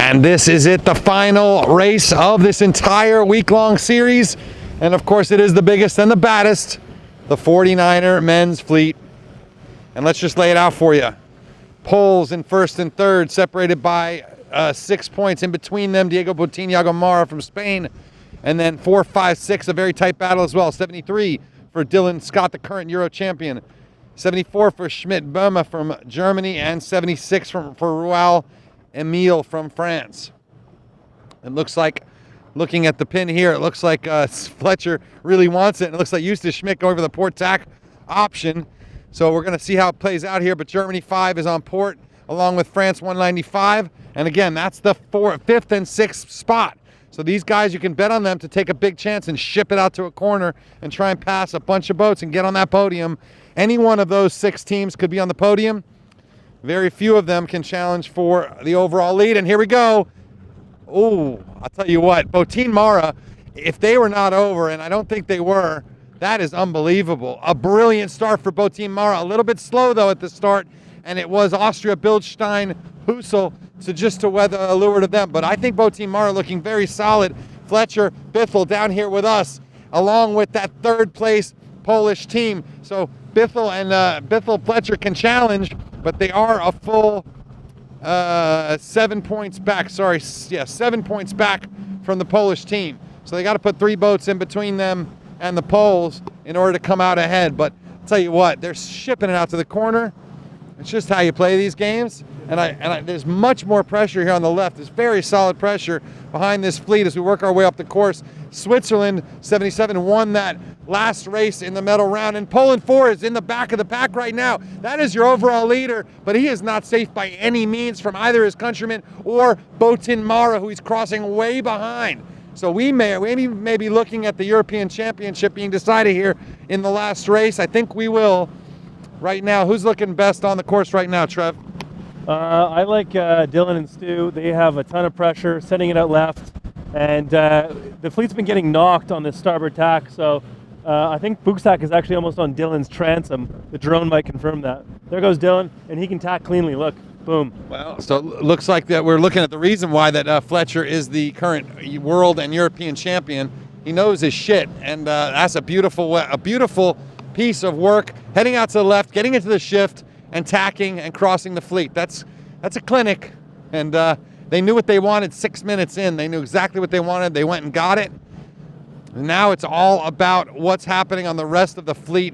And this is it, the final race of this entire week-long series. And of course it is the biggest and the baddest, the 49er men's fleet. And let's just lay it out for you. Poles in first and third, separated by 6 points. In between them, Botin, Iago Marra from Spain. And then 4, 5, 6, a very tight battle as well. 73 for Dylan Scott, the current Euro champion. 74 for Schmidt Böhme from Germany. And 76 for Raoul Emile from France. It looks like, looking at the pin here, it looks like Fletcher really wants it. And it looks like Eustace Schmidt going for the port tack option. So we're going to see how it plays out here. But Germany 5 is on port, along with France 195. And again, that's the 5th and 6th spot. So these guys, you can bet on them to take a big chance and ship it out to a corner and try and pass a bunch of boats and get on that podium. Any one of those 6 teams could be on the podium. Very few of them can challenge for the overall lead. And here we go. Oh, I'll tell you what, Botin Marra, if they were not over, and I don't think they were, that is unbelievable. A brilliant start for Botin Marra. A little bit slow, though, at the start. And it was Austria, Bildstein, Hussl to weather a lure to them. But I think Botin Marra looking very solid. Fletcher, Bithell down here with us, along with that third place Polish team. So Bithell and Fletcher can challenge, but they are a full 7 points back. 7 points back from the Polish team. So they got to put 3 boats in between them and the Poles in order to come out ahead. But I'll tell you what, they're shipping it out to the corner. It's just how you play these games. And there's much more pressure here on the left. There's very solid pressure behind this fleet as we work our way up the course. Switzerland, 77, won that last race in the medal round. And Poland 4 is in the back of the pack right now. That is your overall leader, but he is not safe by any means from either his countrymen or Botin Marra, who he's crossing way behind. So we may be looking at the European Championship being decided here in the last race. I think we will. Right now, who's looking best on the course right now, Trev? I like Dylan and Stu. They have a ton of pressure, sending it out left. And the fleet's been getting knocked on this starboard tack, so I think Booksack is actually almost on Dylan's transom. The drone might confirm that. There goes Dylan, and he can tack cleanly. Look, boom. Well, so it looks like that we're looking at the reason why that Fletcher is the current world and European champion. He knows his shit, and that's a beautiful piece of work, heading out to the left, getting into the shift, and tacking and crossing the fleet. That's a clinic, and they knew what they wanted 6 minutes in. They knew exactly what they wanted. They went and got it. And now it's all about what's happening on the rest of the fleet.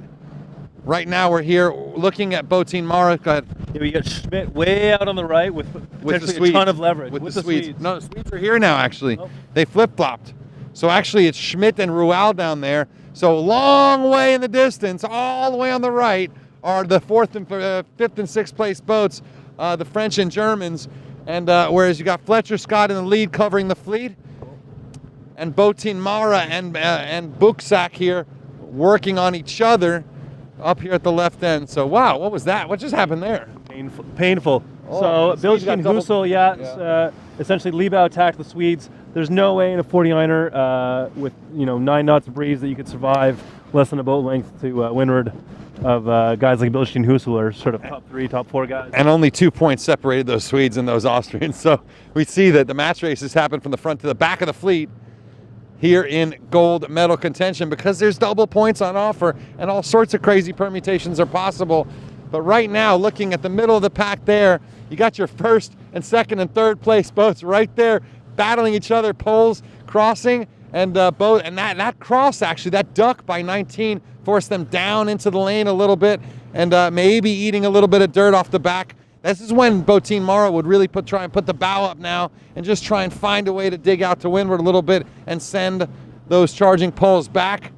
Right now we're here looking at Botin Marra. Go ahead. Yeah, we got Schmidt way out on the right with the Swedes. A ton of leverage. With the Swedes. No, the Swedes are here now, actually. Oh. They flip-flopped. So actually it's Schmidt and Raoul down there. So long way in the distance, all the way on the right, are the 5th and 6th place boats, the French and Germans. And whereas you got Fletcher Scott in the lead covering the fleet, and Botin Marra and Booksack here working on each other up here at the left end. So wow, what was that? What just happened there? Painful. So Bildstein, Hussl, essentially Liebau attacked the Swedes. There's no way in a 49er with 9 knots of breeze that you could survive less than a boat length to windward of guys like Bildstein, Hussl are sort of top 3, top 4 guys. And only 2 points separated those Swedes and those Austrians. So we see that the match races happen from the front to the back of the fleet here in gold medal contention because there's double points on offer and all sorts of crazy permutations are possible. But right now, looking at the middle of the pack there, you got your 1st and 2nd and 3rd place boats right there battling each other, poles crossing, and that cross, actually, that duck by 19 forced them down into the lane a little bit and maybe eating a little bit of dirt off the back. This is when Botin Marra would really try and put the bow up now and just try and find a way to dig out to windward a little bit and send those charging poles back.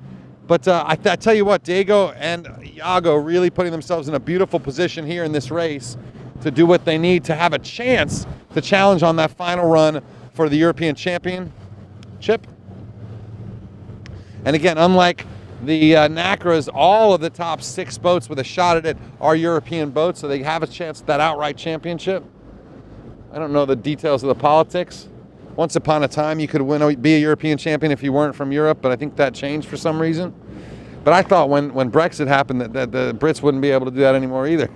But I tell you what, Diego and Iago really putting themselves in a beautiful position here in this race to do what they need to have a chance to challenge on that final run for the European Championship. And again, unlike the NACRAs, all of the top 6 boats with a shot at it are European boats, so they have a chance at that outright championship. I don't know the details of the politics. Once upon a time, you could be a European champion if you weren't from Europe, but I think that changed for some reason. But I thought when Brexit happened that the Brits wouldn't be able to do that anymore either.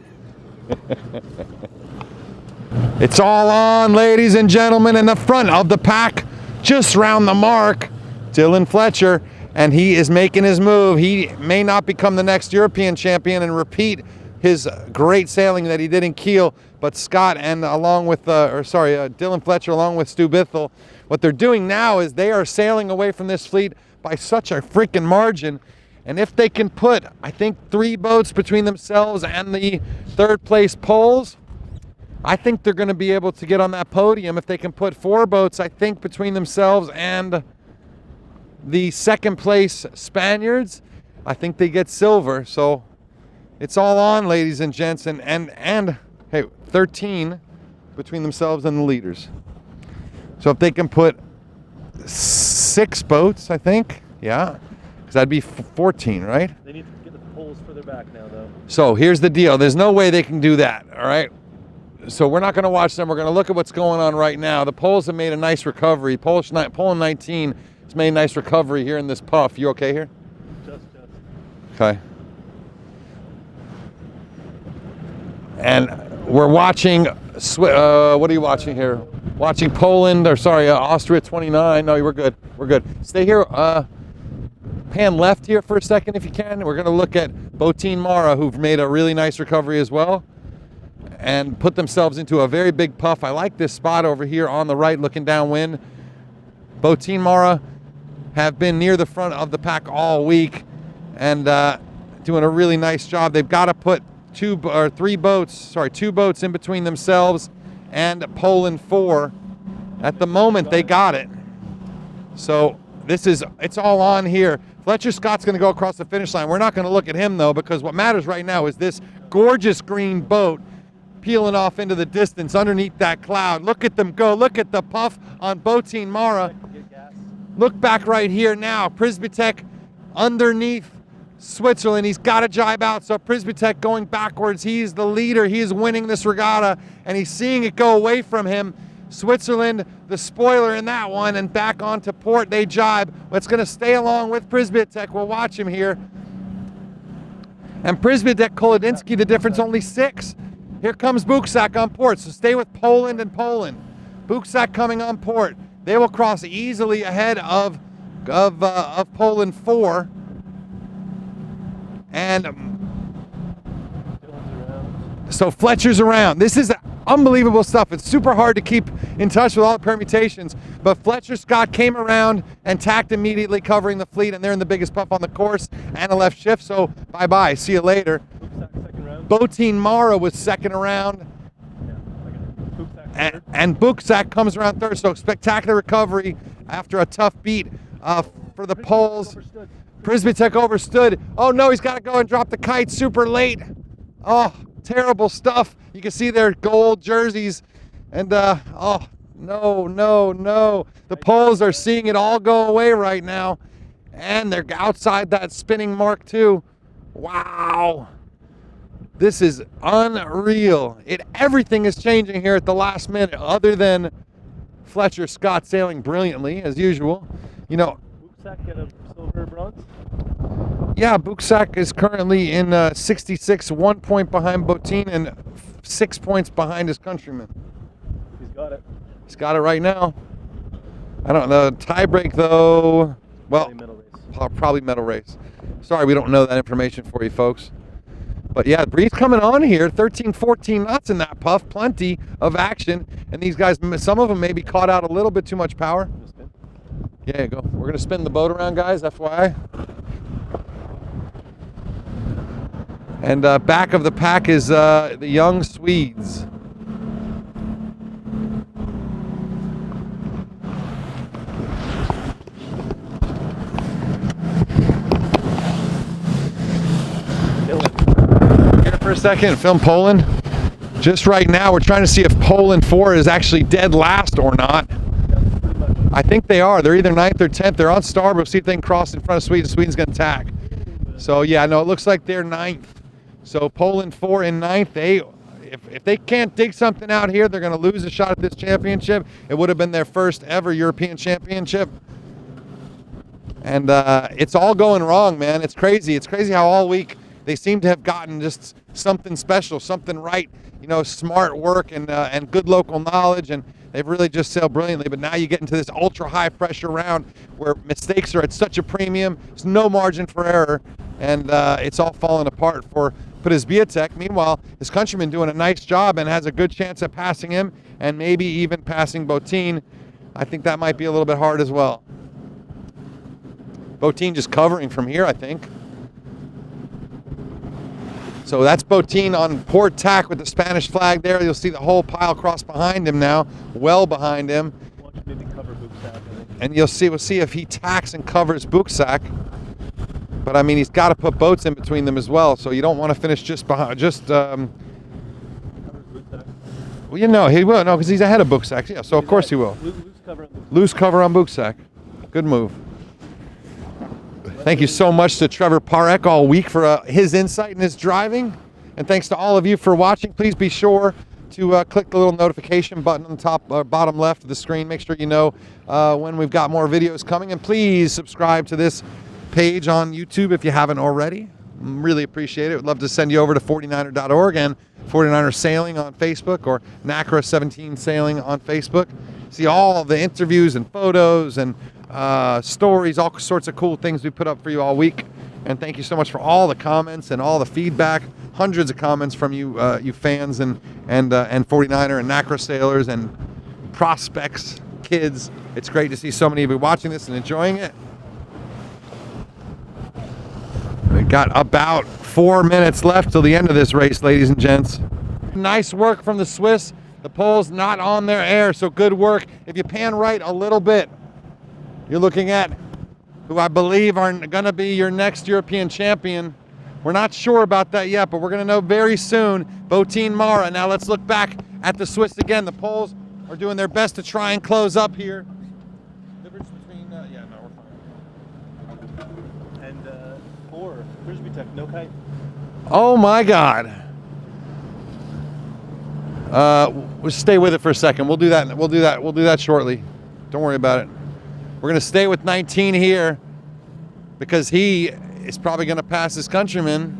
It's all on, ladies and gentlemen, in the front of the pack, just round the mark, Dylan Fletcher, and he is making his move. He may not become the next European champion and repeat his great sailing that he did in Kiel, but Scott and Dylan Fletcher along with Stuart Bithell, what they're doing now is they are sailing away from this fleet by such a freaking margin. And if they can put, I think, 3 boats between themselves and the third place poles, I think they're going to be able to get on that podium. If they can put 4 boats, I think, between themselves and the second place Spaniards, I think they get silver. So it's all on, ladies and gents, and hey, 13 between themselves and the leaders. So if they can put 6 boats, I think, yeah, because that'd be 14, right? They need to get the poles further back now, though. So here's the deal. There's no way they can do that, all right? So we're not going to watch them. We're going to look at what's going on right now. The Poles have made a nice recovery. Poland 19 has made a nice recovery here in this puff. You okay here? Just. Okay. And we're watching, what are you watching here? Watching Austria 29. No, we're good. We're good. Stay here. Pan left here for a second if you can. We're going to look at Botin Marra, who've made a really nice recovery as well and put themselves into a very big puff. I like this spot over here on the right looking downwind. Botin Marra have been near the front of the pack all week and doing a really nice job. They've got to put 2 boats in between themselves and Poland 4. At the moment, they got it. So it's all on here. Fletcher Scott's going to go across the finish line. We're not going to look at him, though, because what matters right now is this gorgeous green boat peeling off into the distance underneath that cloud. Look at them go. Look at the puff on Botin Marra. Look back right here now. Prisbitek underneath Switzerland. He's got to jibe out. So Prisbitek going backwards. He's the leader. He is winning this regatta, and he's seeing it go away from him. Switzerland, the spoiler in that one, and back onto port. They jibe. It's going to stay along with Prisbitek. We'll watch him here. And Prisbitek, Kolodinsky, the difference only 6. Here comes Buksak on port, so stay with Poland and Poland. Buksak coming on port. They will cross easily ahead of Poland 4. And so Fletcher's around. This is unbelievable stuff. It's super hard to keep in touch with all the permutations, but Fletcher Scott came around and tacked immediately, covering the fleet, and they're in the biggest puff on the course and a left shift, so bye-bye. See you later. Botin Marra was second around, and Buksak comes around third, so spectacular recovery after a tough beat for the Poles. Prisbitek overstood. Oh no, he's got to go and drop the kite super late. Oh, terrible stuff. You can see their gold jerseys, and oh, no. The Poles are seeing it all go away right now, and they're outside that spinning mark too. Wow. This is unreal. Everything is changing here at the last minute, other than Fletcher Scott sailing brilliantly, as usual. You know, Buksak get a silver, bronze? Yeah, Buksak is currently in 66, 1 point behind Botin and 6 points behind his countryman. He's got it. He's got it right now. I don't know. Tie break, though, well, probably medal race. Sorry, we don't know that information for you, folks. But yeah, breeze coming on here, 13, 14 knots in that puff, plenty of action. And these guys, some of them maybe caught out a little bit too much power. Yeah, go. We're going to spin the boat around, guys, FYI. And back of the pack is the young Swedes. For a second, film Poland. Just right now, we're trying to see if Poland 4 is actually dead last or not. I think they are. They're either 9th or 10th. They're on starboard. We'll see if they can cross in front of Sweden. Sweden's going to attack. So yeah, no, it looks like they're 9th. So Poland 4 in 9th. If they can't dig something out here, they're going to lose a shot at this championship. It would have been their first ever European championship. And it's all going wrong, man. It's crazy. It's crazy how all week they seem to have gotten just something special, something right. smart work and good local knowledge, and they've really just sailed brilliantly. But now you get into this ultra high pressure round where mistakes are at such a premium. There's no margin for error, and it's all falling apart for Bithell. Meanwhile, his countryman doing a nice job and has a good chance at passing him and maybe even passing Botin. I think that might be a little bit hard as well. Botin just covering from here, I think. So that's Botin on port tack with the Spanish flag there. You'll see the whole pile cross behind him now, well behind him. Maybe cover Buksak, I think. And we'll see if he tacks and covers Buksak. But I mean, he's got to put boats in between them as well. So you don't want to finish just behind. Well, he will. No, because he's ahead of Buksak. Yeah, so of course he will. Loose cover on Buksak. Good move. Thank you so much to Trevor Parek all week for his insight and his driving. And thanks to all of you for watching. Please be sure to click the little notification button on the top bottom left of the screen. Make sure you know when we've got more videos coming. And please subscribe to this page on YouTube if you haven't already. Really appreciate it. Would love to send you over to 49er.org and 49er Sailing on Facebook, or NACRA 17 Sailing on Facebook. See all the interviews and photos and stories, all sorts of cool things we put up for you all week. And thank you so much for all the comments and all the feedback. Hundreds of comments from you, you fans and 49er and NACRA sailors and prospects, kids. It's great to see so many of you watching this and enjoying it. We got about 4 minutes left till the end of this race, ladies and gents. Nice work from the Swiss. The pole's not on their air, so good work. If you pan right a little bit, you're looking at who I believe are going to be your next European champion. We're not sure about that yet, but we're going to know very soon. Botin Marra. Now let's look back at the Swiss again. The Poles are doing their best to try and close up here. Difference between, yeah, no, we're fine. And Bithell, no kite. Oh my God. We'll stay with it for a second. We'll do that. We'll do that shortly. Don't worry about it. We're going to stay with 19 here because he is probably going to pass his countryman.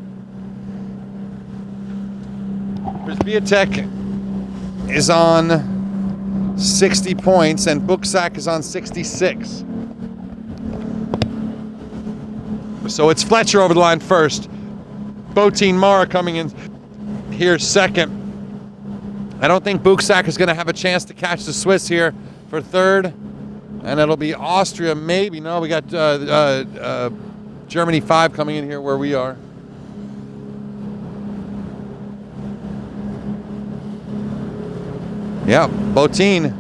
Bithell is on 60 points and Buksak is on 66. So it's Fletcher over the line first. Botin Marra coming in here second. I don't think Buksak is going to have a chance to catch the Swiss here for third. And it'll be Austria, maybe. No, we got Germany 5 coming in here where we are. Yeah, Botin.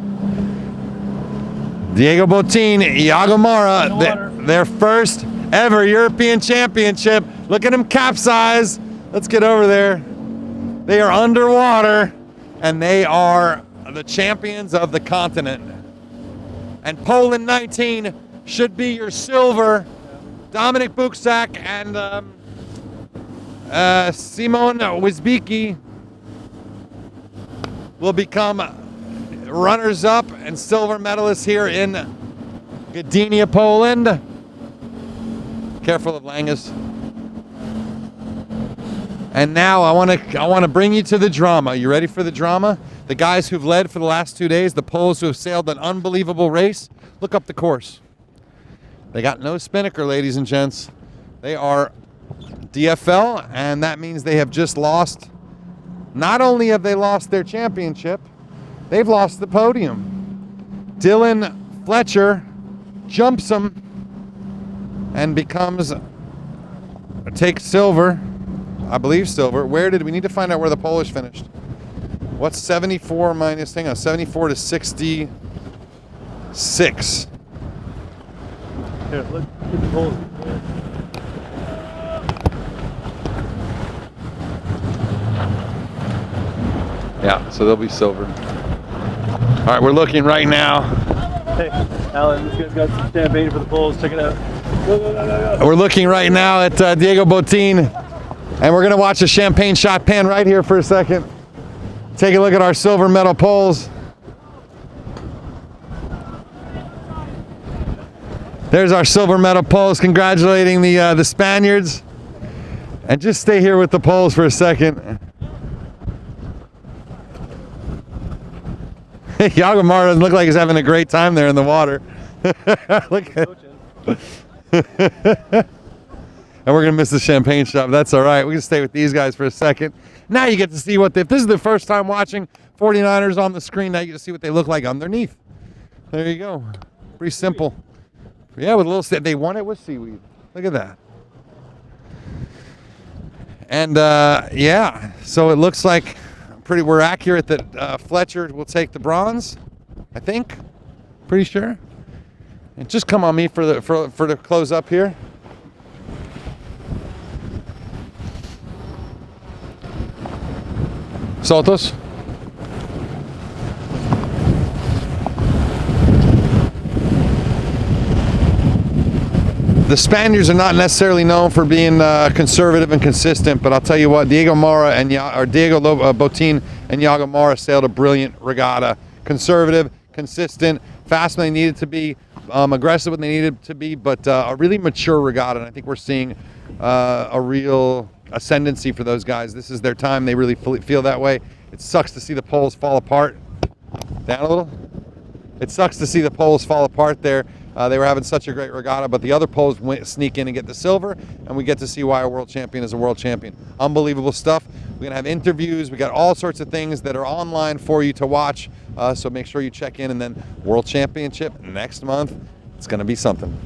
Diego Botin, Iago Marra, their first ever European championship. Look at him capsize. Let's get over there. They are underwater, and they are the champions of the continent. And Poland 19 should be your silver. Dominik Buksak and Simon Wisbicki will become runners-up and silver medalists here in Gdynia, Poland. Careful of Langes. And now I want to bring you to the drama. You ready for the drama? The guys who've led for the last 2 days, the Poles who have sailed an unbelievable race. Look up the course. They got no spinnaker, ladies and gents. They are DFL, and that means they have just lost. Not only have they lost their championship, they've lost the podium. Dylan Fletcher jumps them and takes silver. I believe silver. Where did we need to find out where the Polish finished? What's 74 minus, hang on, 74 to 66. Here, look at the Poles. Yeah, so they'll be silver. All right, we're looking right now. Hey, Alan, this guy's got some champagne for the Poles. Check it out. Go, go, go, go, go. We're looking right now at Diego Botin, and we're going to watch a champagne shot pan right here for a second. Take a look at our silver medal Poles. There's our silver medal Poles congratulating the Spaniards. And just stay here with the Poles for a second. Iago Marra doesn't look like he's having a great time there in the water. Look at and we're going to miss the champagne shop. That's all right. We can stay with these guys for a second. Now you get to see what, if this is the first time watching 49ers on the screen, now you get to see what they look like underneath. There you go. Pretty simple. Yeah, with a little, they won it with seaweed. Look at that. And yeah, so it looks like we're accurate that Fletcher will take the bronze, I think. Pretty sure. And just come on me for the close up here. Soltos. The Spaniards are not necessarily known for being conservative and consistent, but I'll tell you what, Botin and Iago Marra sailed a brilliant regatta. Conservative, consistent, fast when they needed to be, aggressive when they needed to be, but a really mature regatta. And I think we're seeing a real ascendancy for those guys. This is their time. They really feel that way. It sucks to see the poles fall apart. Down a little. It sucks to see the poles fall apart there. They were having such a great regatta, but the other poles sneak in and get the silver, and we get to see why a world champion is a world champion. Unbelievable stuff. We're going to have interviews. We got all sorts of things that are online for you to watch, so make sure you check in. And then World Championship next month. It's going to be something.